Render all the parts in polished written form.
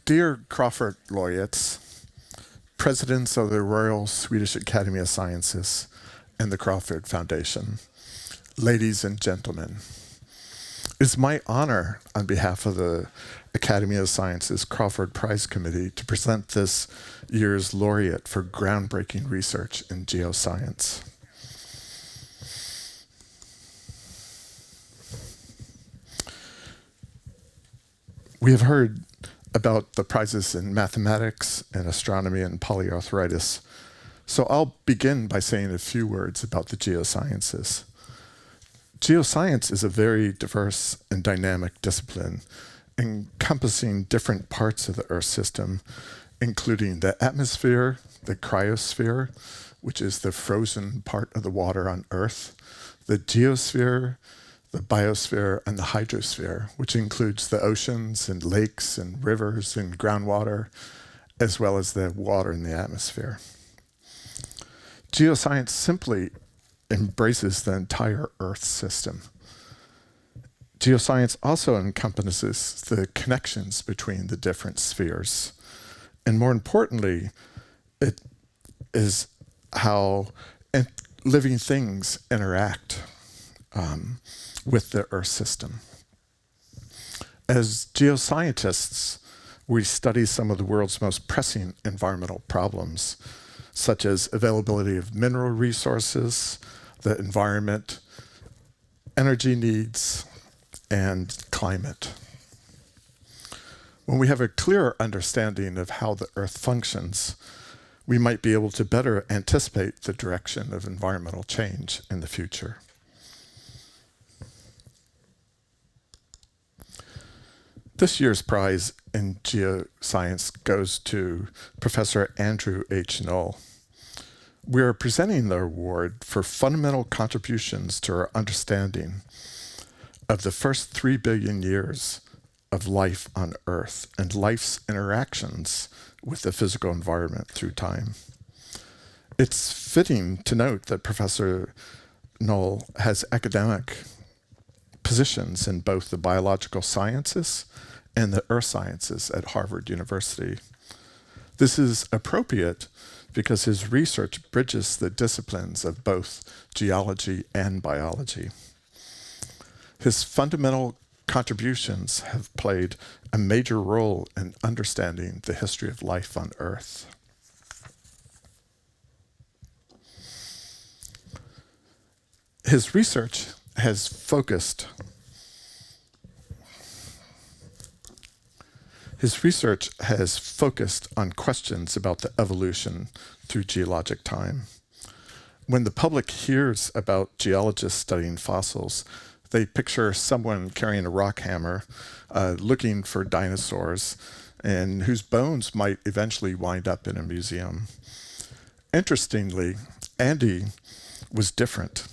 Dear Crafoord laureates, presidents of the Royal Swedish Academy of Sciences and the Crafoord Foundation, ladies and gentlemen, it is my honor on behalf of the Academy of Sciences Crafoord Prize Committee to present this year's laureate for groundbreaking research in geoscience. We have heard about the prizes in mathematics and astronomy and polyarthritis, so I'll begin by saying a few words about the geosciences. Geoscience is a very diverse and dynamic discipline encompassing different parts of the Earth system, including the atmosphere, the cryosphere, which is the frozen part of the water on Earth, the geosphere, the biosphere, and the hydrosphere, which includes the oceans and lakes and rivers and groundwater, as well as the water in the atmosphere. Geoscience simply embraces the entire Earth system. Geoscience also encompasses the connections between the different spheres. And more importantly, it is how living things interact with the Earth system. As geoscientists, we study some of the world's most pressing environmental problems, such as availability of mineral resources, the environment, energy needs, and climate. When we have a clearer understanding of how the Earth functions, we might be able to better anticipate the direction of environmental change in the future. This year's prize in geoscience goes to Professor Andrew H. Knoll. We are presenting the award for fundamental contributions to our understanding of the first 3 billion years of life on Earth and life's interactions with the physical environment through time. It's fitting to note that Professor Knoll has academic positions in both the biological sciences and the earth sciences at Harvard University. This is appropriate because his research bridges the disciplines of both geology and biology. His fundamental contributions have played a major role in understanding the history of life on Earth. His research has focused on questions about the evolution through geologic time. When the public hears about geologists studying fossils, they picture someone carrying a rock hammer, looking for dinosaurs, and whose bones might eventually wind up in a museum. Interestingly, Andy was different,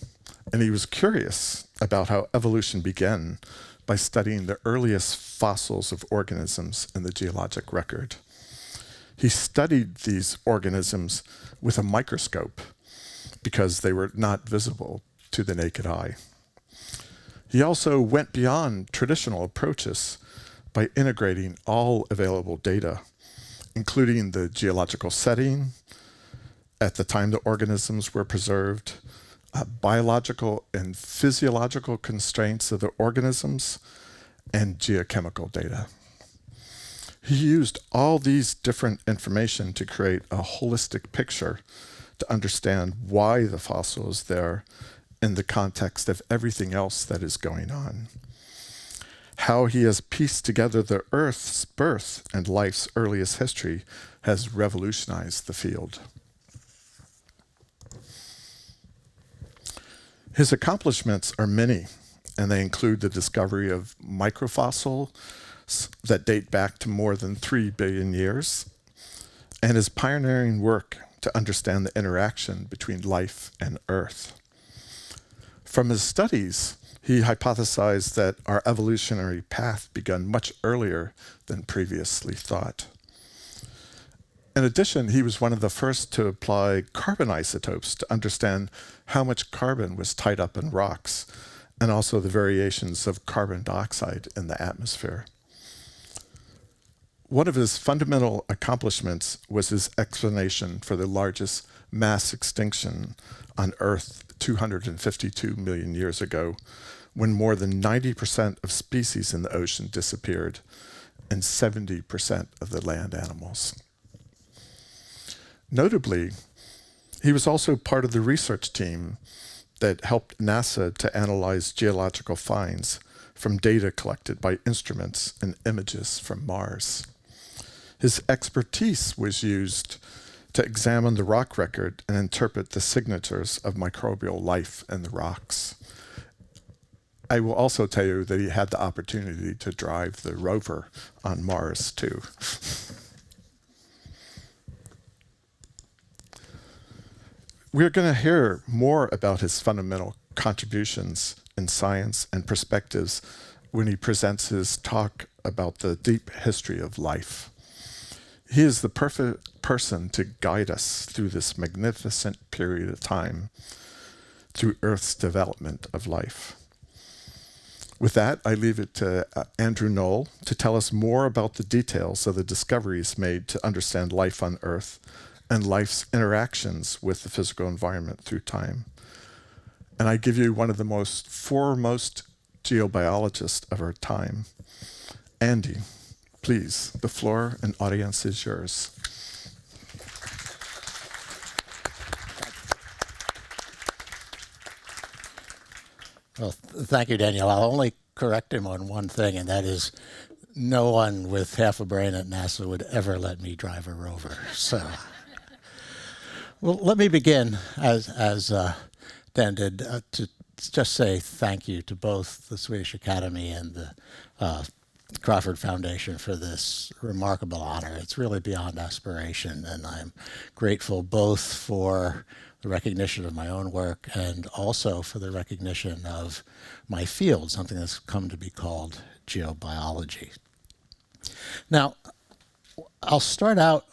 and he was curious about how evolution began by studying the earliest fossils of organisms in the geologic record. He studied these organisms with a microscope because they were not visible to the naked eye. He also went beyond traditional approaches by integrating all available data, including the geological setting, at the time the organisms were preserved, biological and physiological constraints of the organisms, and geochemical data. He used all these different information to create a holistic picture to understand why the fossil is there in the context of everything else that is going on. How he has pieced together the Earth's birth and life's earliest history has revolutionized the field. His accomplishments are many, and they include the discovery of microfossils that date back to more than 3 billion years, and his pioneering work to understand the interaction between life and Earth. From his studies, he hypothesized that our evolutionary path began much earlier than previously thought. In addition, he was one of the first to apply carbon isotopes to understand how much carbon was tied up in rocks, and also the variations of carbon dioxide in the atmosphere. One of his fundamental accomplishments was his explanation for the largest mass extinction on Earth 252 million years ago, when more than 90% of species in the ocean disappeared and 70% of the land animals. Notably, he was also part of the research team that helped NASA to analyze geological finds from data collected by instruments and images from Mars. His expertise was used to examine the rock record and interpret the signatures of microbial life in the rocks. I will also tell you that he had the opportunity to drive the rover on Mars too. We're going to hear more about his fundamental contributions in science and perspectives when he presents his talk about the deep history of life. He is the perfect person to guide us through this magnificent period of time, through Earth's development of life. With that, I leave it to Andrew Knoll to tell us more about the details of the discoveries made to understand life on Earth and life's interactions with the physical environment through time. And I give you one of the most foremost geobiologists of our time. Andy, please, the floor and audience is yours. Well, thank you, Daniel. I'll only correct him on one thing, and that is no one with half a brain at NASA would ever let me drive a rover. So, well, let me begin, as Dan did, to just say thank you to both the Swedish Academy and the Crafoord Foundation for this remarkable honor. It's really beyond aspiration, and I'm grateful both for the recognition of my own work and also for the recognition of my field, something that's come to be called geobiology. Now, I'll start out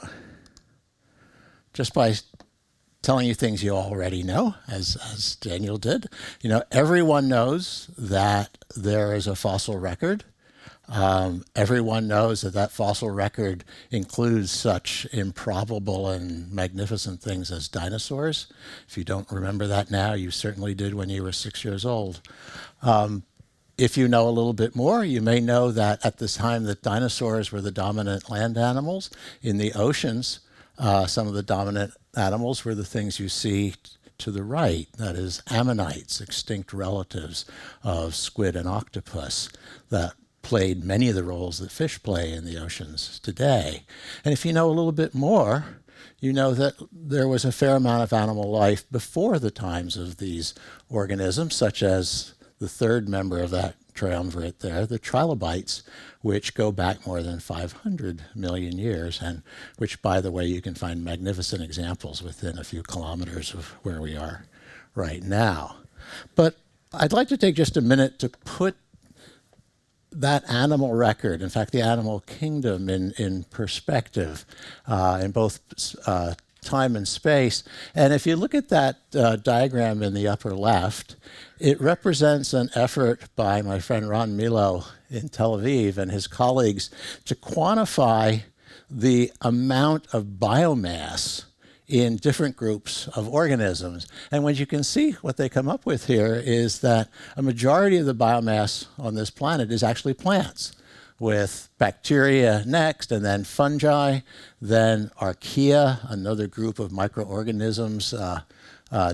just by telling you things you already know, as Daniel did. You know, everyone knows that there is a fossil record. Everyone knows that that fossil record includes such improbable and magnificent things as dinosaurs. If you don't remember that now, you certainly did when you were 6 years old. If you know a little bit more, you may know that at the time that dinosaurs were the dominant land animals, in the oceans, some of the dominant animals were the things you see to the right, that is ammonites, extinct relatives of squid and octopus that played many of the roles that fish play in the oceans today. And if you know a little bit more, you know that there was a fair amount of animal life before the times of these organisms, such as the third member of that triumvirate there, the trilobites, which go back more than 500 million years, and which, by the way, you can find magnificent examples within a few kilometers of where we are right now. But I'd like to take just a minute to put that animal record, in fact, the animal kingdom, in perspective, in both time and space. And if you look at that diagram in the upper left, it represents an effort by my friend Ron Milo in Tel Aviv and his colleagues to quantify the amount of biomass in different groups of organisms. And what you can see, what they come up with here is that a majority of the biomass on this planet is actually plants, with bacteria next, and then fungi, then archaea, another group of microorganisms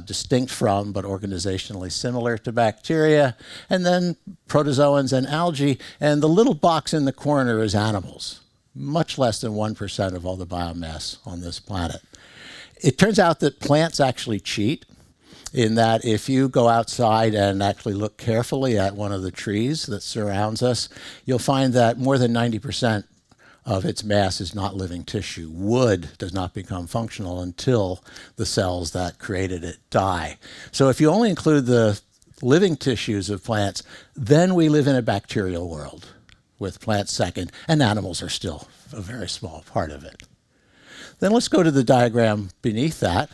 distinct from but organizationally similar to bacteria, and then protozoans and algae, and the little box in the corner is animals, much less than 1% of all the biomass on this planet. It turns out that plants actually cheat, in that if you go outside and actually look carefully at one of the trees that surrounds us, you'll find that more than 90% of its mass is not living tissue. Wood does not become functional until the cells that created it die. So if you only include the living tissues of plants, then we live in a bacterial world, with plants second, and animals are still a very small part of it. Then let's go to the diagram beneath that,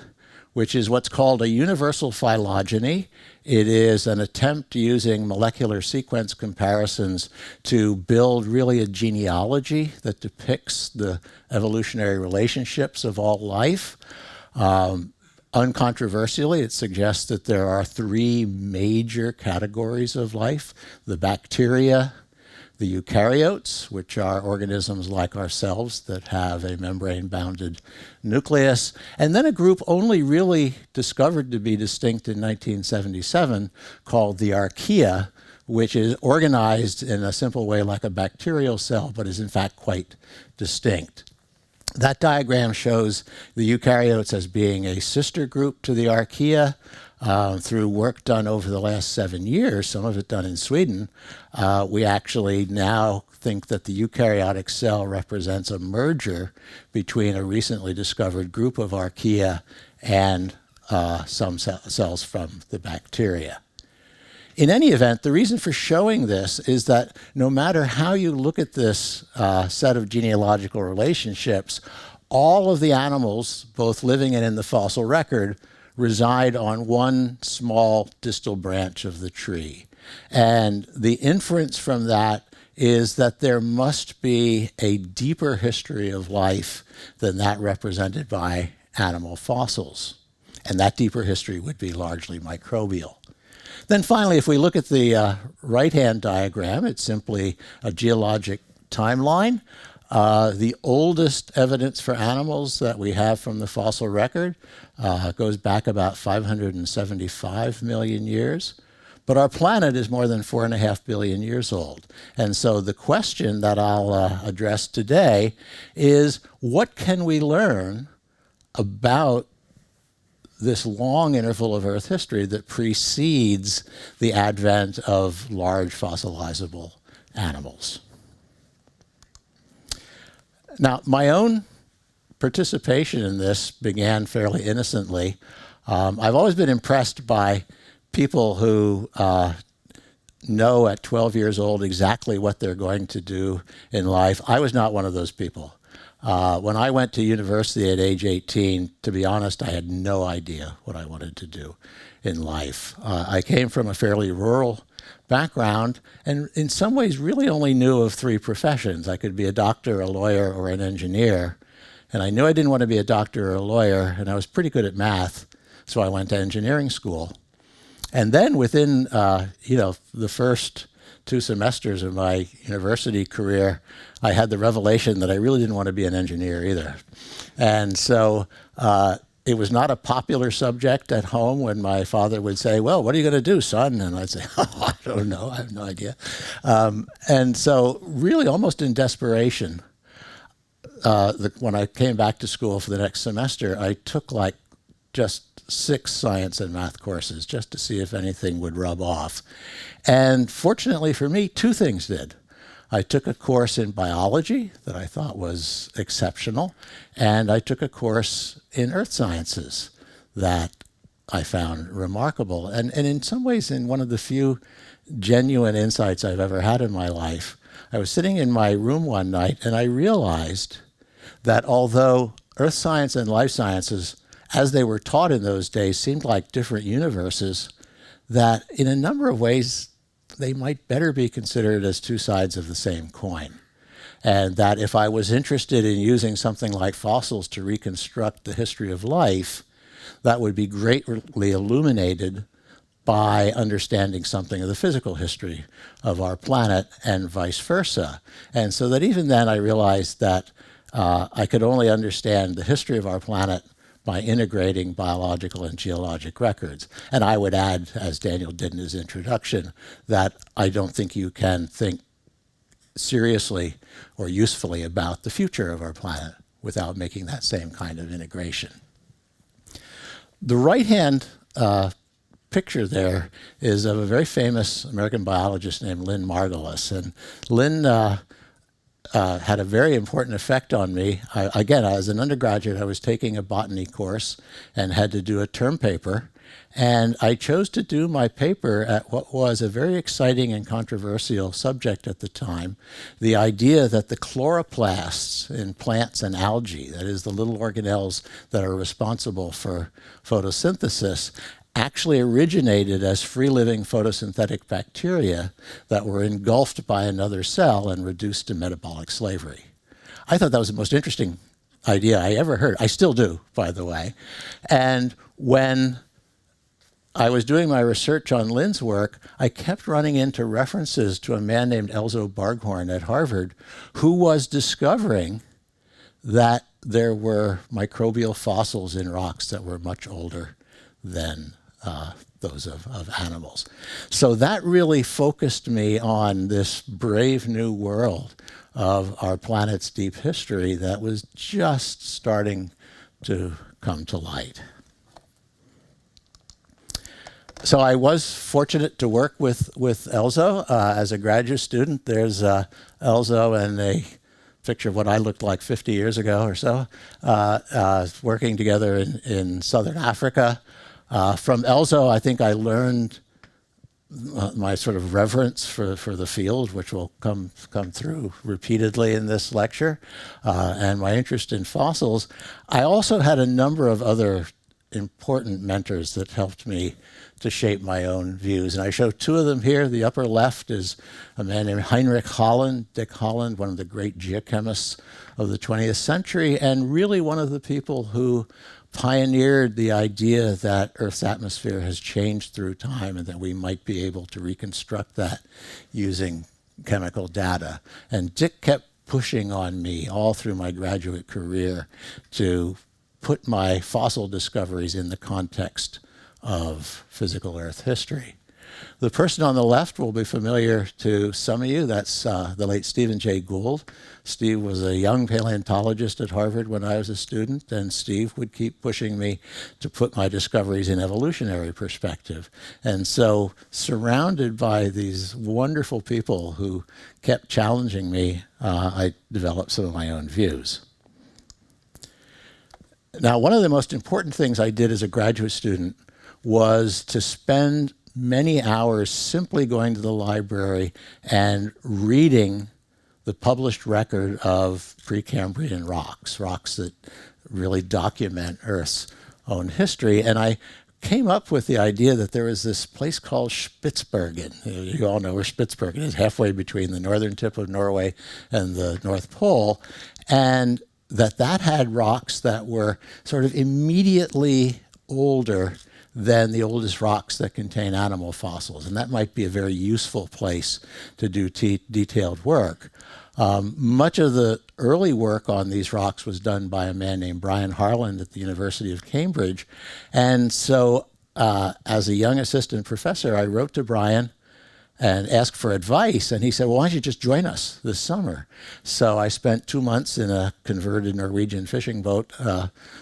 which is what's called a universal phylogeny. It is an attempt using molecular sequence comparisons to build really a genealogy that depicts the evolutionary relationships of all life. Uncontroversially, it suggests that there are three major categories of life: the bacteria, the eukaryotes, which are organisms like ourselves that have a membrane-bounded nucleus, and then a group only really discovered to be distinct in 1977 called the archaea, which is organized in a simple way like a bacterial cell, but is in fact quite distinct. That diagram shows the eukaryotes as being a sister group to the archaea. Through work done over the last 7 years, some of it done in Sweden, we actually now think that the eukaryotic cell represents a merger between a recently discovered group of archaea and some cells from the bacteria. In any event, the reason for showing this is that no matter how you look at this set of genealogical relationships, all of the animals, both living and in the fossil record, reside on one small distal branch of the tree. And the inference from that is that there must be a deeper history of life than that represented by animal fossils. And that deeper history would be largely microbial. Then finally, if we look at the right-hand diagram, it's simply a geologic timeline. The oldest evidence for animals that we have from the fossil record goes back about 575 million years. But our planet is more than 4.5 billion years old. And so the question that I'll address today is, what can we learn about this long interval of Earth history that precedes the advent of large fossilizable animals? Now, my own participation in this began fairly innocently. I've always been impressed by people who know at 12 years old exactly what they're going to do in life. I was not one of those people. When I went to university at age 18, to be honest, I had no idea what I wanted to do in life. I came from a fairly rural background and in some ways really only knew of three professions. I could be a doctor, a lawyer, or an engineer. And I knew I didn't want to be a doctor or a lawyer, and I was pretty good at math, so I went to engineering school. And then within the first 2 semesters of my university career, I had the revelation that I really didn't want to be an engineer either. And so it was not a popular subject at home when my father would say, "Well, what are you going to do, son?" And I'd say, "Oh, I don't know. I have no idea." And so really almost in desperation, when I came back to school for the next semester, I took like just 6 science and math courses just to see if anything would rub off. And fortunately for me, 2 things did. I took a course in biology that I thought was exceptional, and I took a course in earth sciences that I found remarkable. And in some ways, in one of the few genuine insights I've ever had in my life, I was sitting in my room one night and I realized that although earth science and life sciences, as they were taught in those days, seemed like different universes, that in a number of ways, they might better be considered as 2 sides of the same coin. And that if I was interested in using something like fossils to reconstruct the history of life, that would be greatly illuminated by understanding something of the physical history of our planet and vice versa. And so that even then I realized that I could only understand the history of our planet by integrating biological and geologic records. And I would add, as Daniel did in his introduction, that I don't think you can think seriously or usefully about the future of our planet without making that same kind of integration. The right-hand picture there is of a very famous American biologist named Lynn Margulis. And Lynn had a very important effect on me. Again, as an undergraduate, I was taking a botany course and had to do a term paper. And I chose to do my paper at what was a very exciting and controversial subject at the time, the idea that the chloroplasts in plants and algae, that is the little organelles that are responsible for photosynthesis, actually originated as free-living photosynthetic bacteria that were engulfed by another cell and reduced to metabolic slavery. I thought that was the most interesting idea I ever heard. I still do, by the way. And when I was doing my research on Lynn's work, I kept running into references to a man named Elzo Barghorn at Harvard who was discovering that there were microbial fossils in rocks that were much older than those of animals. So that really focused me on this brave new world of our planet's deep history that was just starting to come to light. So I was fortunate to work with Elzo as a graduate student. There's Elzo and a picture of what I looked like 50 years ago or so, working together in Southern Africa. From Elzo, I think I learned my sort of reverence for the field, which will come through repeatedly in this lecture, and my interest in fossils. I also had a number of other important mentors that helped me to shape my own views. And I show two of them here. The upper left is a man named Heinrich Holland, Dick Holland, one of the great geochemists of the 20th century, and really one of the people who pioneered the idea that Earth's atmosphere has changed through time and that we might be able to reconstruct that using chemical data. And Dick kept pushing on me all through my graduate career to put my fossil discoveries in the context of physical Earth history. The person on the left will be familiar to some of you. That's the late Stephen Jay Gould. Steve was a young paleontologist at Harvard when I was a student, and Steve would keep pushing me to put my discoveries in evolutionary perspective. And so, surrounded by these wonderful people who kept challenging me, I developed some of my own views. Now, one of the most important things I did as a graduate student was to spend many hours simply going to the library and reading the published record of Precambrian rocks, rocks that really document Earth's own history. And I came up with the idea that there was this place called Spitsbergen. You all know where Spitsbergen is, halfway between the northern tip of Norway and the North Pole. And that had rocks that were sort of immediately older than the oldest rocks that contain animal fossils. And that might be a very useful place to do detailed work. Much of the early work on these rocks was done by a man named Brian Harland at the University of Cambridge. And so as a young assistant professor, I wrote to Brian and asked for advice. And he said, well, why don't you just join us this summer? So I spent 2 months in a converted Norwegian fishing boat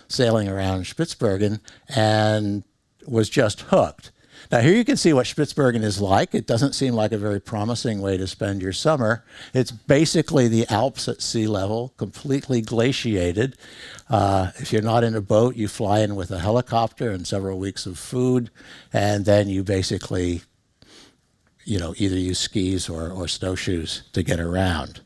sailing around Spitsbergen and was just hooked. Now here you can see what Spitsbergen is like. It doesn't seem like a very promising way to spend your summer. It's basically the Alps at sea level, completely glaciated. If you're not in a boat, you fly in with a helicopter and several weeks of food, and then you basically, either use skis or snowshoes to get around.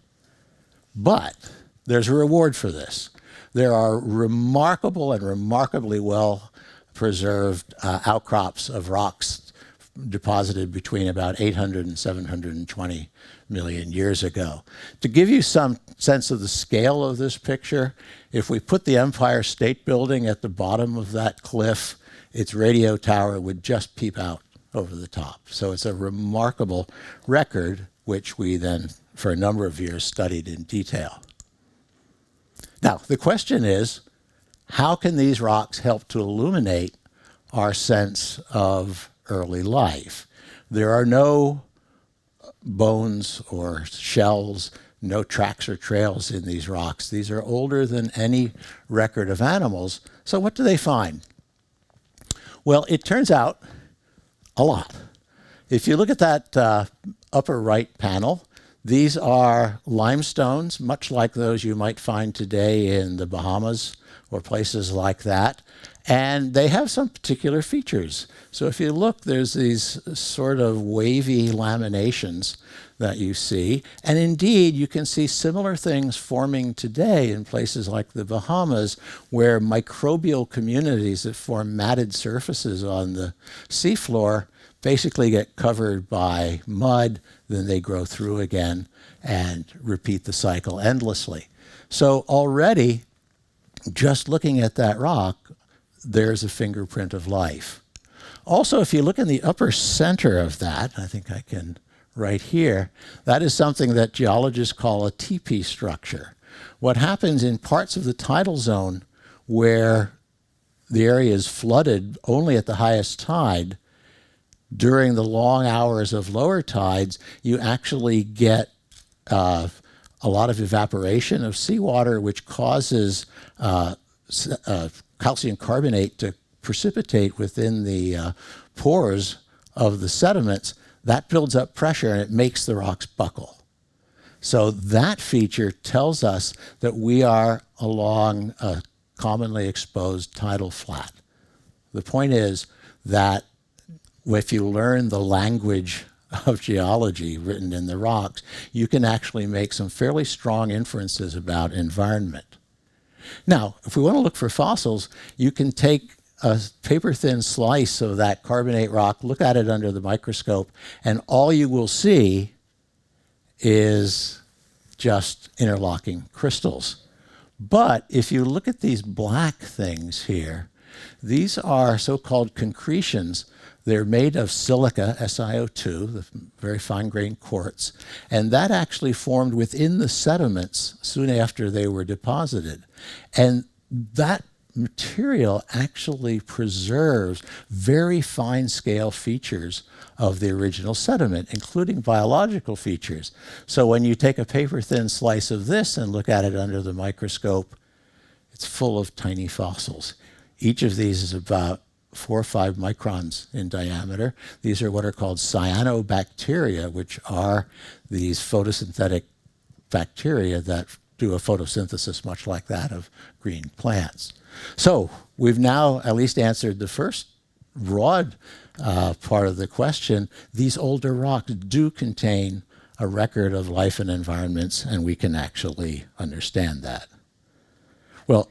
But there's a reward for this. There are remarkable and remarkably well preserved outcrops of rocks deposited between about 800 and 720 million years ago. To give you some sense of the scale of this picture, if we put the Empire State Building at the bottom of that cliff, its radio tower would just peep out over the top. So it's a remarkable record, which we then, for a number of years, studied in detail. Now, the question is, how can these rocks help to illuminate our sense of early life? There are no bones or shells, no tracks or trails in these rocks. These are older than any record of animals. So what do they find? Well, it turns out a lot. If you look at that upper right panel, These are limestones, much like those you might find today in the Bahamas or places like that. And they have some particular features. So if you look, there's these sort of wavy laminations that you see. And indeed, you can see similar things forming today in places like the Bahamas, where microbial communities that form matted surfaces on the seafloor basically get covered by mud, then they grow through again and repeat the cycle endlessly. So already, just looking at that rock, there's a fingerprint of life. Also, if you look in the upper center of that, I think I can right here, that is something that geologists call a teepee structure. What happens in parts of the tidal zone where the area is flooded only at the highest tide, during the long hours of lower tides, you actually get a lot of evaporation of seawater, which causes calcium carbonate to precipitate within the pores of the sediments. That builds up pressure and it makes the rocks buckle. So that feature tells us that we are along a commonly exposed tidal flat. The point is that if you learn the language of geology written in the rocks, you can actually make some fairly strong inferences about environment. Now, if we want to look for fossils, you can take a paper-thin slice of that carbonate rock, look at it under the microscope, and all you will see is just interlocking crystals. But if you look at these black things here, these are so-called concretions. They're made of silica, SiO2, the very fine-grained quartz, and that actually formed within the sediments soon after they were deposited. And that material actually preserves very fine-scale features of the original sediment, including biological features. So when you take a paper-thin slice of this and look at it under the microscope, it's full of tiny fossils. Each of these is about 4 or 5 microns in diameter. These are what are called cyanobacteria, which are these photosynthetic bacteria that do a photosynthesis much like that of green plants. So we've now at least answered the first broad part of the question. These older rocks do contain a record of life and environments, and we can actually understand that. Well,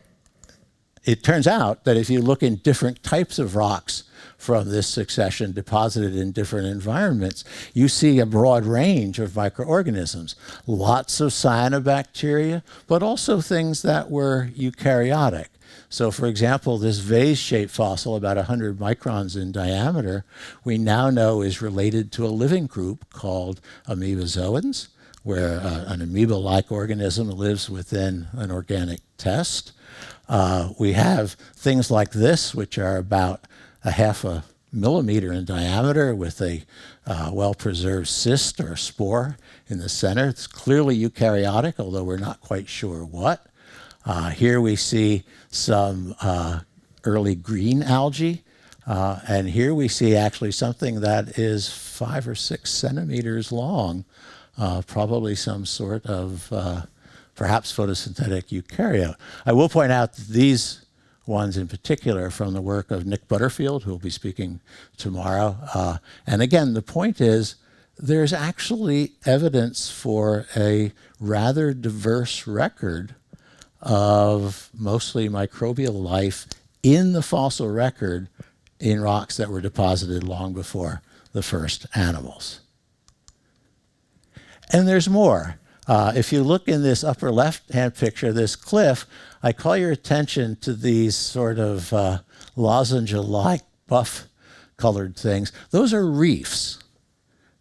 it turns out that if you look in different types of rocks from this succession deposited in different environments, you see a broad range of microorganisms. Lots of cyanobacteria, but also things that were eukaryotic. So for example, this vase-shaped fossil, about 100 microns in diameter, we now know is related to a living group called amoebozoans, where an amoeba-like organism lives within an organic test. We have things like this, which are about 0.5 millimeter in diameter with a well-preserved cyst or spore in the center. It's clearly eukaryotic, although we're not quite sure what. Here we see some early green algae. And here we see actually something that is 5 or 6 centimeters long, probably some sort of perhaps photosynthetic eukaryote. I will point out that these ones in particular are from the work of Nick Butterfield, who will be speaking tomorrow. And again, the point is there's actually evidence for a rather diverse record of mostly microbial life in the fossil record in rocks that were deposited long before the first animals. And there's more. If you look in this upper left-hand picture, this cliff, I call your attention to these sort of lozenge-like buff-colored things. Those are reefs.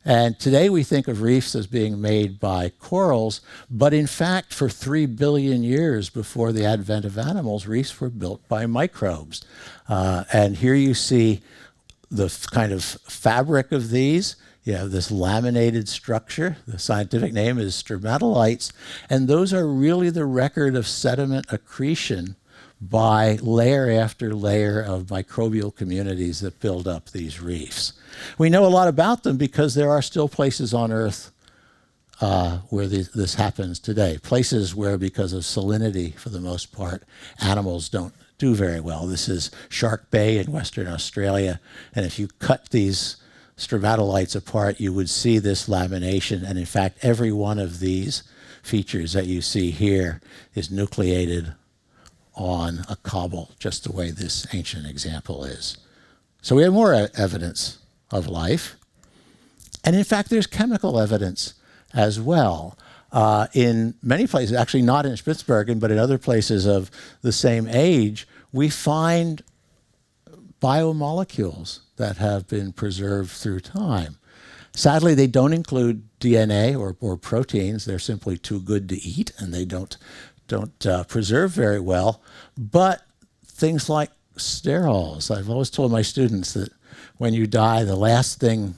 And today we think of reefs as being made by corals, but in fact, for 3 billion years before the advent of animals, reefs were built by microbes. And here you see the kind of fabric of these. You have this laminated structure. The scientific name is stromatolites. And those are really the record of sediment accretion by layer after layer of microbial communities that build up these reefs. We know a lot about them because there are still places on Earth where this happens today. Places where, because of salinity, for the most part, animals don't do very well. This is Shark Bay in Western Australia, and if you cut these stromatolites apart, you would see this lamination, and in fact, every one of these features that you see here is nucleated on a cobble, just the way this ancient example is. So we have more evidence of life. And in fact, there's chemical evidence as well. In many places, actually not in Spitsbergen, but in other places of the same age, we find biomolecules that have been preserved through time. Sadly, they don't include DNA or proteins. They're simply too good to eat, and they don't preserve very well. But things like sterols. I've always told my students that when you die, the last thing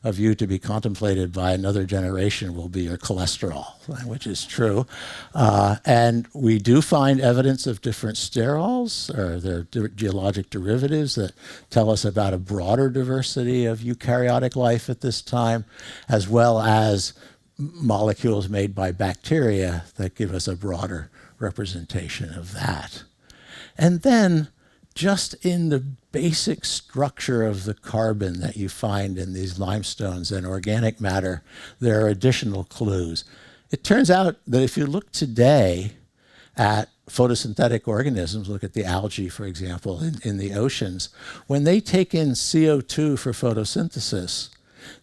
of you to be contemplated by another generation will be your cholesterol, which is true. And we do find evidence of different sterols, or their geologic derivatives that tell us about a broader diversity of eukaryotic life at this time, as well as molecules made by bacteria that give us a broader representation of that. And then, just in the basic structure of the carbon that you find in these limestones and organic matter, there are additional clues. It turns out that if you look today at photosynthetic organisms, look at the algae, for example, in the oceans, when they take in CO2 for photosynthesis,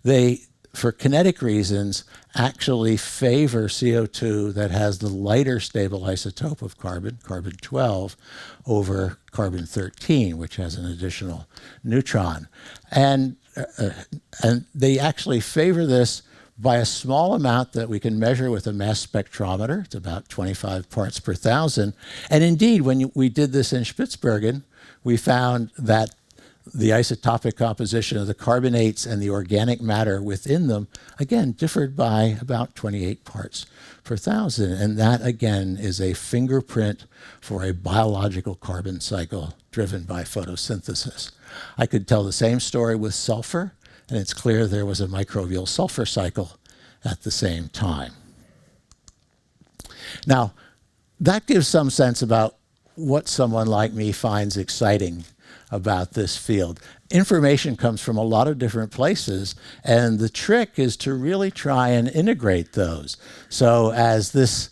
they, for kinetic reasons, actually favor CO2 that has the lighter stable isotope of carbon, carbon-12, over carbon-13, which has an additional neutron. And they actually favor this by a small amount that we can measure with a mass spectrometer. It's about 25 parts per thousand. And indeed, when we did this in Spitsbergen, we found that the isotopic composition of the carbonates and the organic matter within them, again, differed by about 28 parts per thousand. And that, again, is a fingerprint for a biological carbon cycle driven by photosynthesis. I could tell the same story with sulfur, and it's clear there was a microbial sulfur cycle at the same time. Now, that gives some sense about what someone like me finds exciting about this field. Information comes from a lot of different places, and the trick is to really try and integrate those. So as this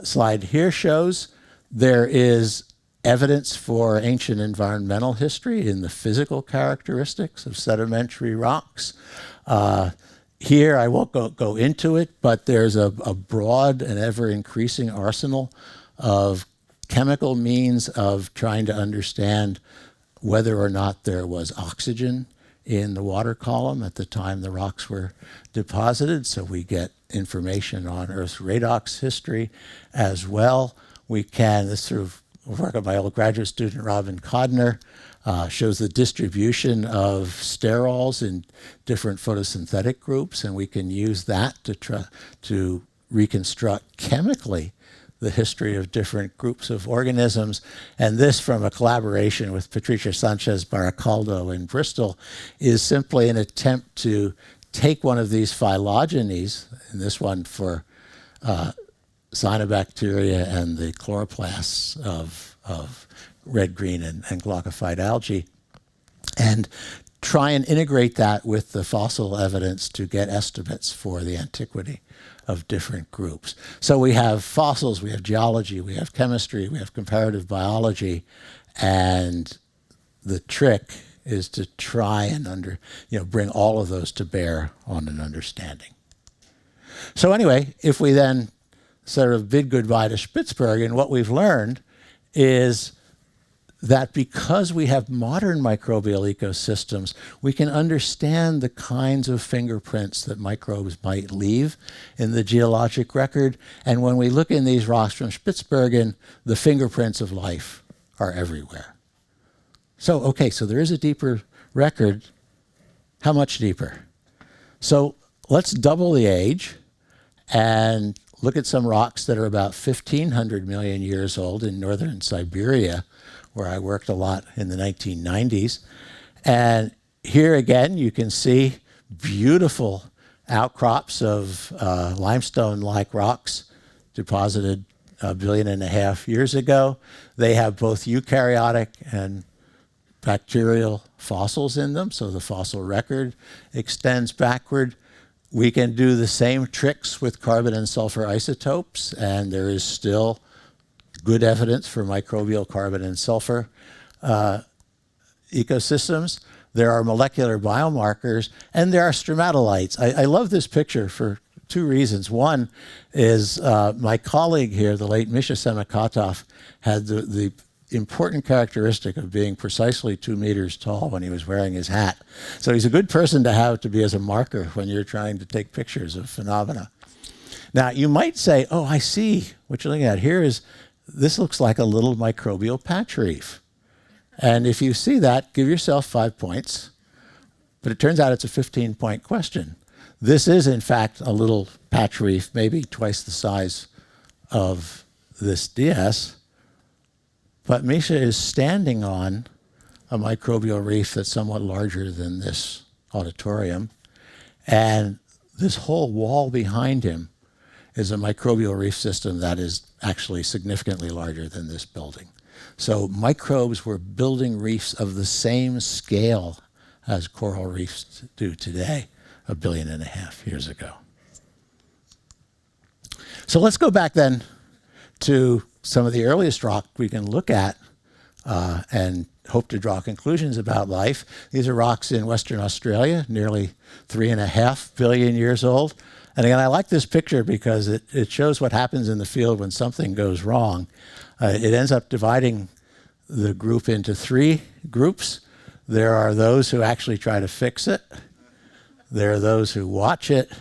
slide here shows, there is evidence for ancient environmental history in the physical characteristics of sedimentary rocks. Here, I won't go into it, but there's a broad and ever-increasing arsenal of chemical means of trying to understand whether or not there was oxygen in the water column at the time the rocks were deposited. So we get information on Earth's redox history as well. We can, this sort of work of my old graduate student, Robin Codner, shows the distribution of sterols in different photosynthetic groups, and we can use that to try to reconstruct chemically the history of different groups of organisms. And this, from a collaboration with Patricia Sanchez Baracaldo in Bristol, is simply an attempt to take one of these phylogenies, and this one for cyanobacteria and the chloroplasts of red, green, and glaucophyte algae, and try and integrate that with the fossil evidence to get estimates for the antiquity of different groups. So we have fossils, we have geology, we have chemistry, we have comparative biology, and the trick is to try and bring all of those to bear on an understanding. So anyway, if we then sort of bid goodbye to Spitsbergen, what we've learned is that because we have modern microbial ecosystems, we can understand the kinds of fingerprints that microbes might leave in the geologic record. And when we look in these rocks from Spitsbergen, the fingerprints of life are everywhere. So, okay, so there is a deeper record. How much deeper? So let's double the age and look at some rocks that are about 1,500 million years old in northern Siberia, where I worked a lot in the 1990s. And here again, you can see beautiful outcrops of limestone-like rocks deposited 1.5 billion years ago. They have both eukaryotic and bacterial fossils in them, so the fossil record extends backward. We can do the same tricks with carbon and sulfur isotopes, and there is still good evidence for microbial carbon and sulfur ecosystems. There are molecular biomarkers, and there are stromatolites. I love this picture for two reasons. One is my colleague here, the late Misha Semikhatov, had the important characteristic of being precisely 2 meters tall when he was wearing his hat. So he's a good person to have to be as a marker when you're trying to take pictures of phenomena. Now, you might say, oh, I see what you're looking at. This looks like a little microbial patch reef. And if you see that, give yourself 5 points. But it turns out it's a 15-point question. This is, in fact, a little patch reef, maybe twice the size of this DS. But Misha is standing on a microbial reef that's somewhat larger than this auditorium. And this whole wall behind him is a microbial reef system that is actually significantly larger than this building. So microbes were building reefs of the same scale as coral reefs do today, 1.5 billion years ago. So let's go back then to some of the earliest rock we can look at and hope to draw conclusions about life. These are rocks in Western Australia, nearly 3.5 billion years old. And again, I like this picture because it shows what happens in the field when something goes wrong. It ends up dividing the group into 3 groups. There are those who actually try to fix it. There are those who watch it.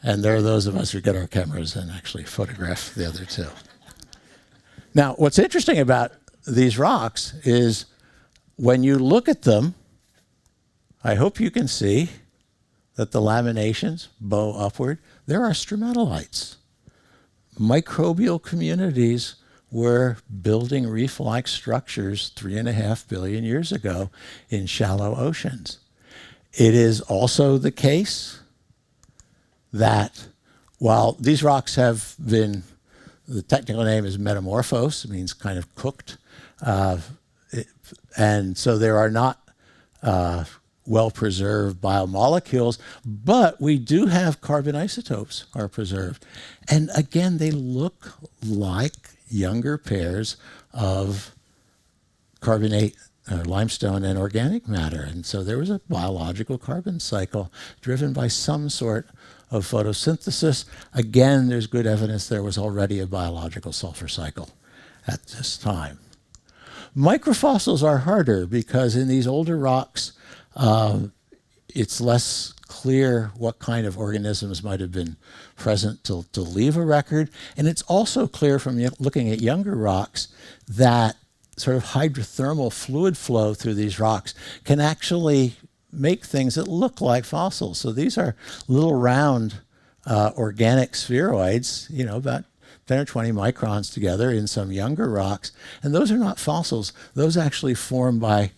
And there are those of us who get our cameras and actually photograph the other 2. Now, what's interesting about these rocks is when you look at them, I hope you can see that the laminations bow upward. There are stromatolites. Microbial communities were building reef-like structures 3.5 billion years ago in shallow oceans. It is also the case that while these rocks have been, the technical name is metamorphose, it means kind of cooked, and so there are not well-preserved biomolecules, but we do have carbon isotopes are preserved. And again, they look like younger pairs of carbonate, limestone and organic matter. And so there was a biological carbon cycle driven by some sort of photosynthesis. Again, there's good evidence there was already a biological sulfur cycle at this time. Microfossils are harder because in these older rocks, it's less clear what kind of organisms might have been present to leave a record. And it's also clear from looking at younger rocks that sort of hydrothermal fluid flow through these rocks can actually make things that look like fossils. So these are little round organic spheroids, you know, about 10 or 20 microns together in some younger rocks. And those are not fossils. Those actually form by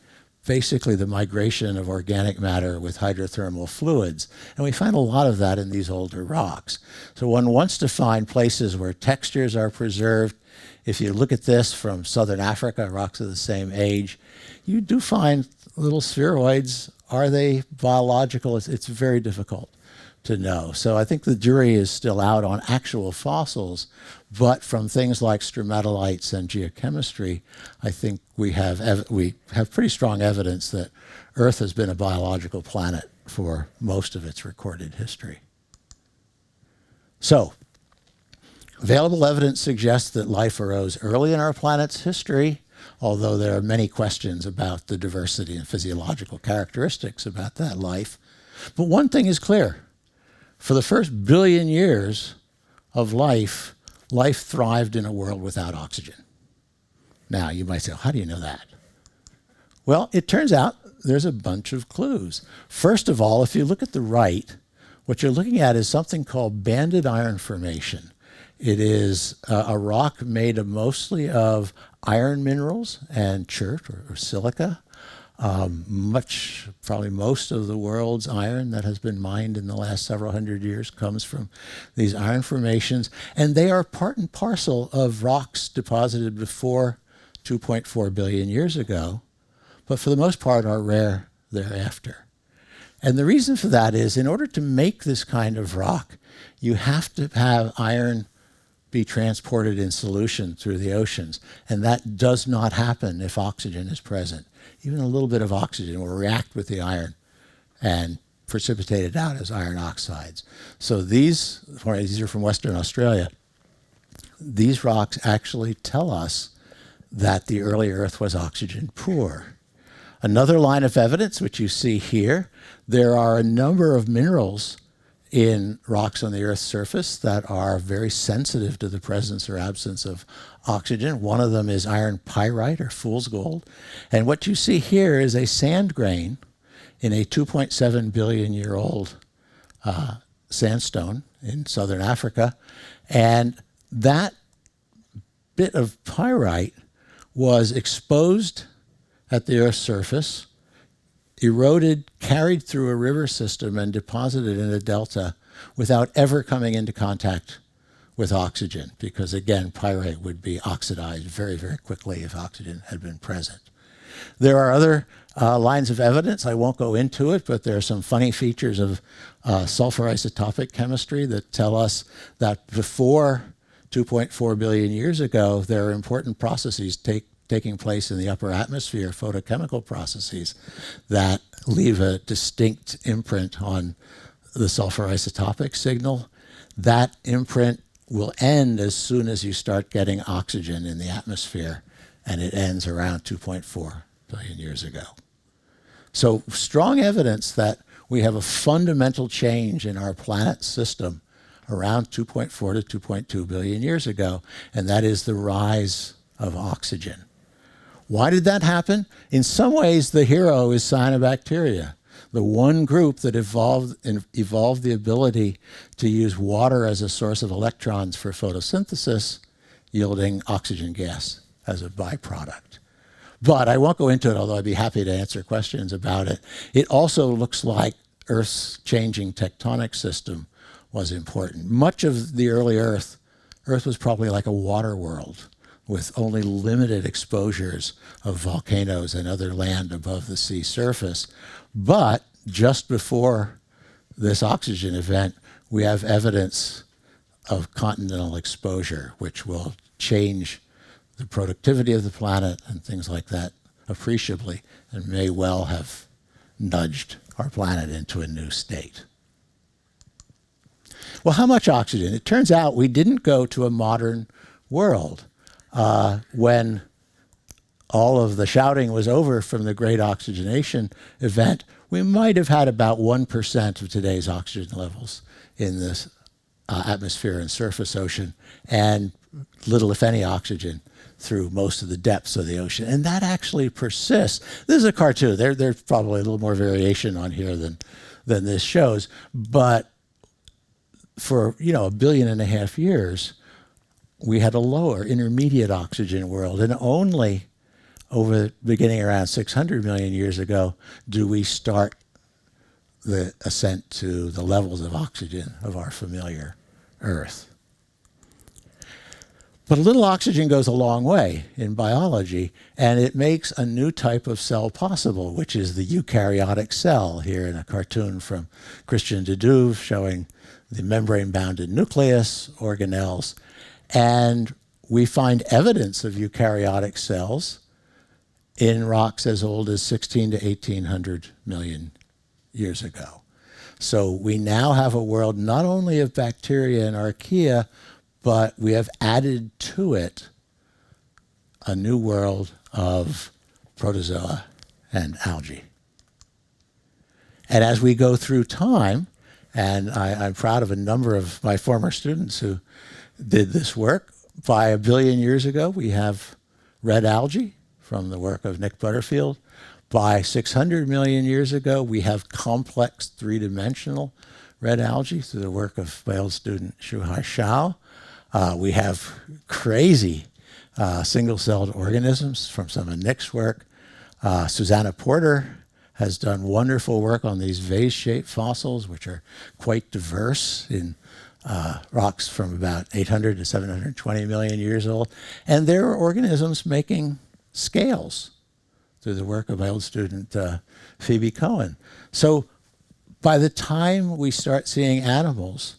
basically the migration of organic matter with hydrothermal fluids. And we find a lot of that in these older rocks. So one wants to find places where textures are preserved. If you look at this from southern Africa, rocks of the same age, you do find little spheroids. Are they biological? It's very difficult to know. So I think the jury is still out on actual fossils, but from things like stromatolites and geochemistry, I think we have pretty strong evidence that Earth has been a biological planet for most of its recorded history. So, available evidence suggests that life arose early in our planet's history, although there are many questions about the diversity and physiological characteristics about that life. But one thing is clear. For the first billion years of life, life thrived in a world without oxygen. Now, you might say, how do you know that? Well, it turns out there's a bunch of clues. First of all, if you look at the right, what you're looking at is something called banded iron formation. It is a rock made mostly of iron minerals and chert or silica. Probably most of the world's iron that has been mined in the last several hundred years comes from these iron formations, and they are part and parcel of rocks deposited before 2.4 billion years ago, but for the most part are rare thereafter. And the reason for that is, in order to make this kind of rock, you have to have iron be transported in solution through the oceans, and that does not happen if oxygen is present. Even a little bit of oxygen will react with the iron and precipitate it out as iron oxides. So these are from Western Australia. These rocks actually tell us that the early Earth was oxygen poor. Another line of evidence, which you see here, there are a number of minerals in rocks on the Earth's surface that are very sensitive to the presence or absence of oxygen. One of them is iron pyrite, or fool's gold. And what you see here is a sand grain in a 2.7 billion year old sandstone in southern Africa. And that bit of pyrite was exposed at the Earth's surface, eroded, carried through a river system, and deposited in a delta without ever coming into contact with oxygen, because again, pyrite would be oxidized very, very quickly if oxygen had been present. There are other lines of evidence. I won't go into it, but there are some funny features of sulfur isotopic chemistry that tell us that before 2.4 billion years ago, there are important processes taking place in the upper atmosphere, photochemical processes, that leave a distinct imprint on the sulfur isotopic signal. That imprint will end as soon as you start getting oxygen in the atmosphere, and it ends around 2.4 billion years ago. So strong evidence that we have a fundamental change in our planet system around 2.4 to 2.2 billion years ago, and that is the rise of oxygen. Why did that happen? In some ways, the hero is cyanobacteria, the one group that evolved the ability to use water as a source of electrons for photosynthesis, yielding oxygen gas as a byproduct. But I won't go into it, although I'd be happy to answer questions about it. It also looks like Earth's changing tectonic system was important. Much of the early Earth was probably like a water world, with only limited exposures of volcanoes and other land above the sea surface. But just before this oxygen event, we have evidence of continental exposure, which will change the productivity of the planet and things like that appreciably, and may well have nudged our planet into a new state. Well, how much oxygen? It turns out we didn't go to a modern world. When all of the shouting was over from the great oxygenation event, we might have had about 1% of today's oxygen levels in this atmosphere and surface ocean, and little, if any, oxygen through most of the depths of the ocean. And that actually persists. This is a cartoon. There's probably a little more variation on here than this shows. But for 1.5 billion years, we had a lower intermediate oxygen world, and only beginning around 600 million years ago do we start the ascent to the levels of oxygen of our familiar Earth. But a little oxygen goes a long way in biology, and it makes a new type of cell possible, which is the eukaryotic cell, here in a cartoon from Christian de Duve showing the membrane-bounded nucleus, organelles. And we find evidence of eukaryotic cells in rocks as old as 16 to 1800 million years ago. So we now have a world not only of bacteria and archaea, but we have added to it a new world of protozoa and algae. And as we go through time, and I'm proud of a number of my former students who did this work. By 1 billion years ago, we have red algae from the work of Nick Butterfield. By 600 million years ago, we have complex three-dimensional red algae through the work of my old student Shuhai Shao. We have crazy single-celled organisms from some of Nick's work. Susanna Porter has done wonderful work on these vase-shaped fossils, which are quite diverse in rocks from about 800 to 720 million years old. And there are organisms making scales through the work of my old student, Phoebe Cohen. So by the time we start seeing animals,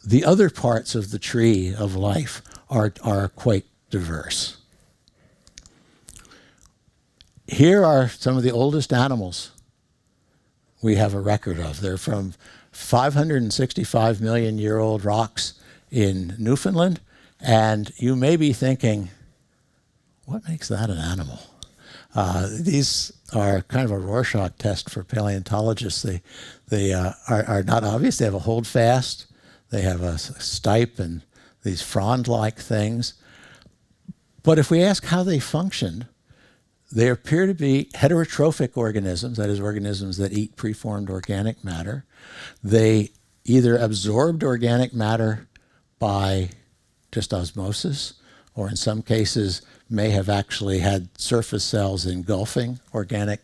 the other parts of the tree of life are quite diverse. Here are some of the oldest animals we have a record of. They're from 565 million year old rocks in Newfoundland. And you may be thinking, what makes that an animal? These are kind of a Rorschach test for paleontologists. They are not obvious. They have a holdfast. They have a stipe and these frond-like things. But if we ask how they functioned, they appear to be heterotrophic organisms, that is, organisms that eat preformed organic matter. They either absorbed organic matter by just osmosis, or in some cases may have actually had surface cells engulfing organic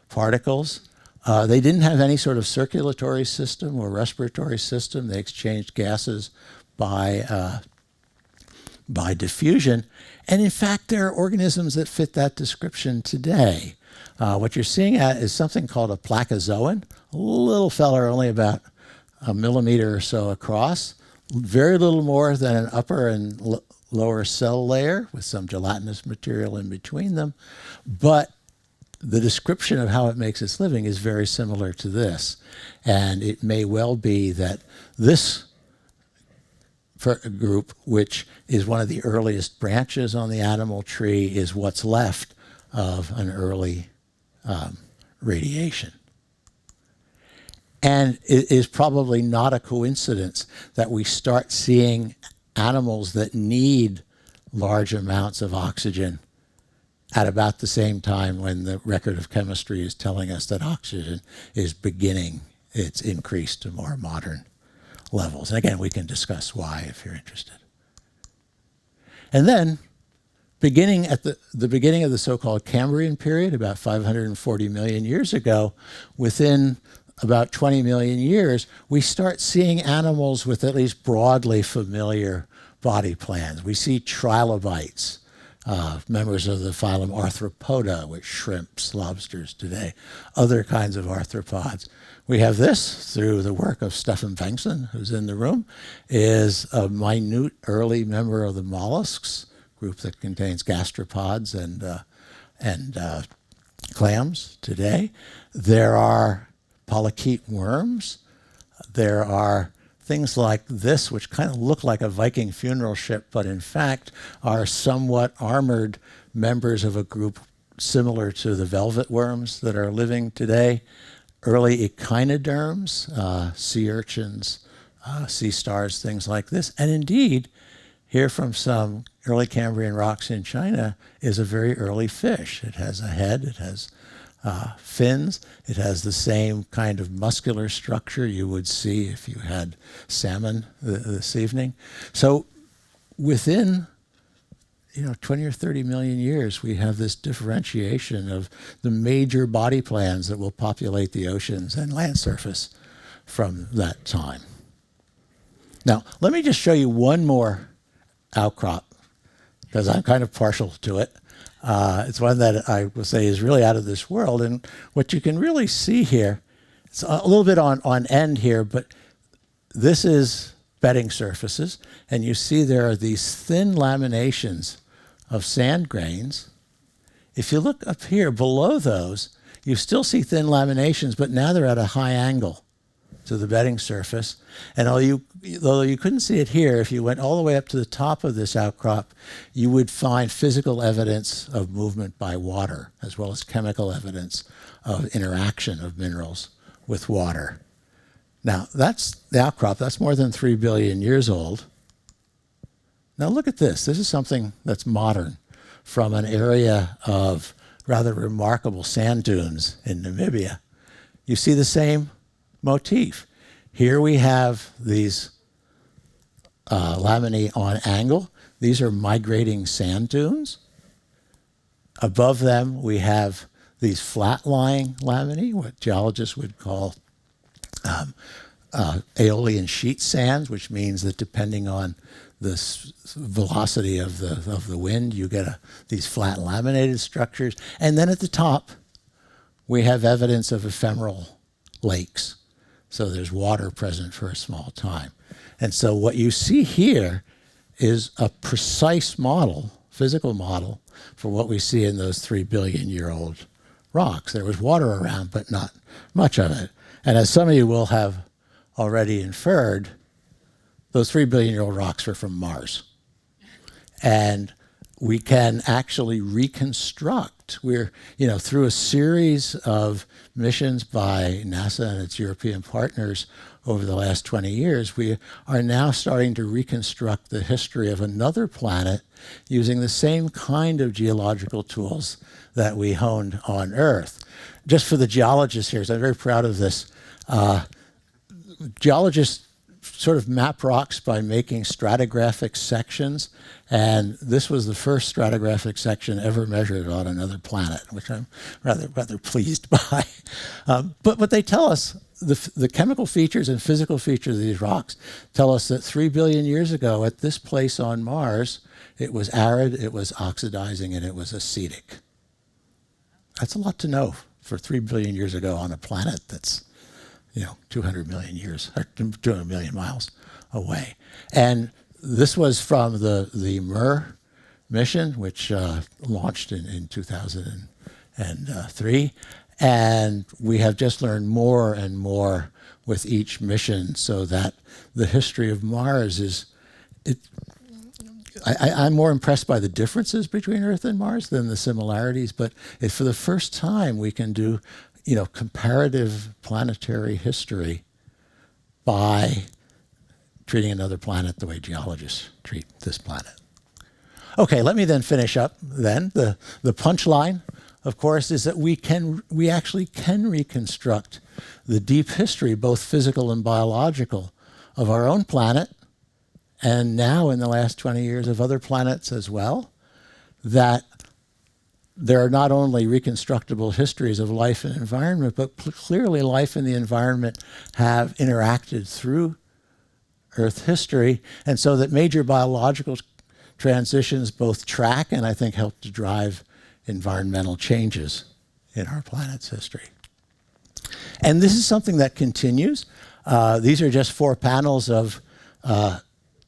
particles. They didn't have any sort of circulatory system or respiratory system. They exchanged gases by diffusion. And in fact, there are organisms that fit that description today. What you're seeing is something called a placozoan, a little fella only about a millimeter or so across, very little more than an upper and lower cell layer with some gelatinous material in between them. But the description of how it makes its living is very similar to this. And it may well be that this group, which is one of the earliest branches on the animal tree, is what's left of an early radiation. And it is probably not a coincidence that we start seeing animals that need large amounts of oxygen at about the same time when the record of chemistry is telling us that oxygen is beginning its increase to more modern levels. And again, we can discuss why if you're interested. And then, beginning at the beginning of the so-called Cambrian period, about 540 million years ago, within about 20 million years, we start seeing animals with at least broadly familiar body plans. We see trilobites, members of the phylum Arthropoda, which shrimps, lobsters today, other kinds of arthropods. We have this through the work of Stefan Bengtsson, who's in the room, is a minute early member of the mollusks, group that contains gastropods and clams today. There are polychaete worms. There are things like this, which kind of look like a Viking funeral ship, but in fact are somewhat armored members of a group similar to the velvet worms that are living today. Early echinoderms, sea urchins, sea stars, things like this. And indeed, here from some early Cambrian rocks in China is a very early fish. It has a head, it has fins, it has the same kind of muscular structure you would see if you had salmon this evening. So within 20 or 30 million years, we have this differentiation of the major body plans that will populate the oceans and land surface from that time. Now, let me just show you one more outcrop, because I'm kind of partial to it. It's one that I will say is really out of this world. And what you can really see here, it's a little bit on end here, but this is bedding surfaces. And you see there are these thin laminations of sand grains. If you look up here below those, you still see thin laminations, but now they're at a high angle to the bedding surface. And although you couldn't see it here, if you went all the way up to the top of this outcrop, you would find physical evidence of movement by water, as well as chemical evidence of interaction of minerals with water. Now, that's the outcrop. That's more than 3 billion years old. Now look at this. This is something that's modern from an area of rather remarkable sand dunes in Namibia. You see the same motif. Here we have these laminae on angle. These are migrating sand dunes. Above them we have these flat-lying laminae, what geologists would call aeolian sheet sands, which means that depending on the velocity of the wind, you get these flat laminated structures. And then at the top, we have evidence of ephemeral lakes. So there's water present for a small time. And so what you see here is a precise model, physical model, for what we see in those 3 billion year old rocks. There was water around, but not much of it. And as some of you will have already inferred, those 3 billion year old rocks are from Mars. And we can actually reconstruct. We're, through a series of missions by NASA and its European partners over the last 20 years, we are now starting to reconstruct the history of another planet using the same kind of geological tools that we honed on Earth. Just for the geologists here, so I'm very proud of this. Geologists sort of map rocks by making stratigraphic sections, and this was the first stratigraphic section ever measured on another planet, which I'm rather pleased by. But what they tell us, the chemical features and physical features of these rocks tell us that 3 billion years ago at this place on Mars, it was arid, it was oxidizing, and it was acidic. That's a lot to know for 3 billion years ago on a planet that's 200 million years, or 200 million miles away. And this was from the MER mission, which launched in 2003. And we have just learned more and more with each mission, so that the history of Mars is, I'm more impressed by the differences between Earth and Mars than the similarities, but for the first time we can do comparative planetary history by treating another planet the way geologists treat this planet. Okay, let me then finish up then. The punchline, of course, is that we actually can reconstruct the deep history, both physical and biological, of our own planet, and now in the last 20 years of other planets as well, that there are not only reconstructible histories of life and environment, but clearly life and the environment have interacted through Earth history, and so that major biological transitions both track and I think help to drive environmental changes in our planet's history. And this is something that continues. These are just 4 panels of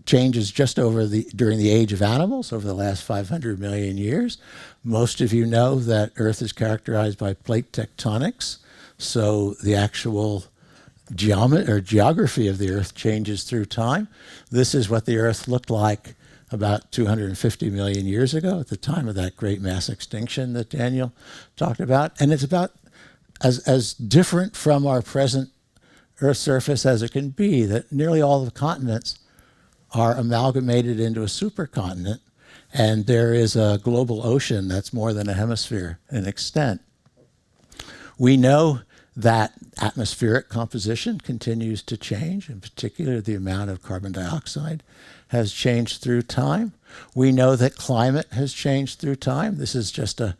changes just during the age of animals over the last 500 million years. Most of you know that Earth is characterized by plate tectonics, so the actual geography of the Earth changes through time. This is what the Earth looked like about 250 million years ago at the time of that great mass extinction that Daniel talked about. And it's about as different from our present Earth surface as it can be, that nearly all the continents are amalgamated into a supercontinent, and there is a global ocean that's more than a hemisphere in extent. We know that atmospheric composition continues to change, in particular the amount of carbon dioxide has changed through time. We know that climate has changed through time. This is just a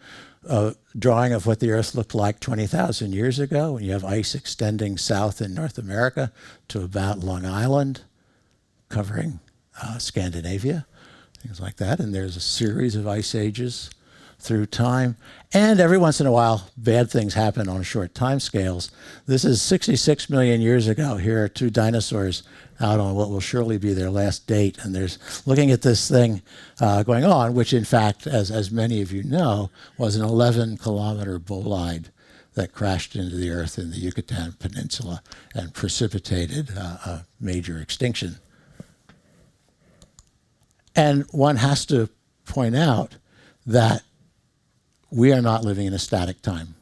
drawing of what the Earth looked like 20,000 years ago, when you have ice extending south in North America to about Long Island, covering Scandinavia, things like that. And there's a series of ice ages through time. And every once in a while, bad things happen on short time scales. This is 66 million years ago. Here are 2 dinosaurs out on what will surely be their last date. And there's looking at this thing going on, which in fact, as many of you know, was an 11-kilometer bolide that crashed into the Earth in the Yucatan Peninsula and precipitated a major extinction. And one has to point out that we are not living in a static time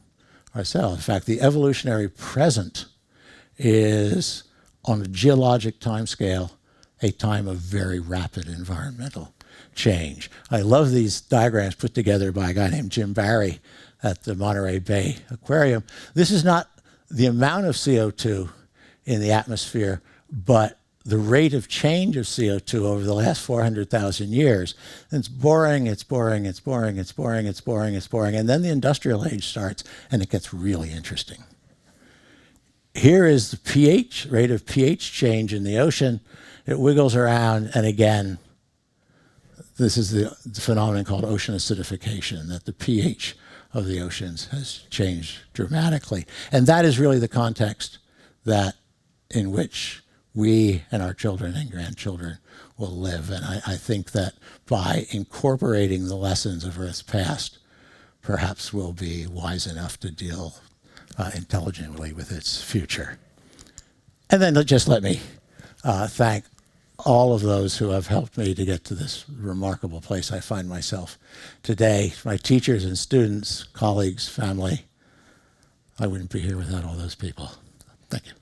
ourselves. In fact, the evolutionary present is, on a geologic time scale, a time of very rapid environmental change. I love these diagrams put together by a guy named Jim Barry at the Monterey Bay Aquarium. This is not the amount of CO2 in the atmosphere, but the rate of change of CO2 over the last 400,000 years. And it's boring, it's boring, it's boring, it's boring, it's boring, it's boring. And then the industrial age starts, and it gets really interesting. Here is the pH, rate of pH change in the ocean. It wiggles around, and again, this is the phenomenon called ocean acidification, that the pH of the oceans has changed dramatically. And that is really the context that in which we and our children and grandchildren will live. And I think that by incorporating the lessons of Earth's past, perhaps we'll be wise enough to deal intelligently with its future. And then just let me thank all of those who have helped me to get to this remarkable place I find myself today. My teachers and students, colleagues, family. I wouldn't be here without all those people. Thank you.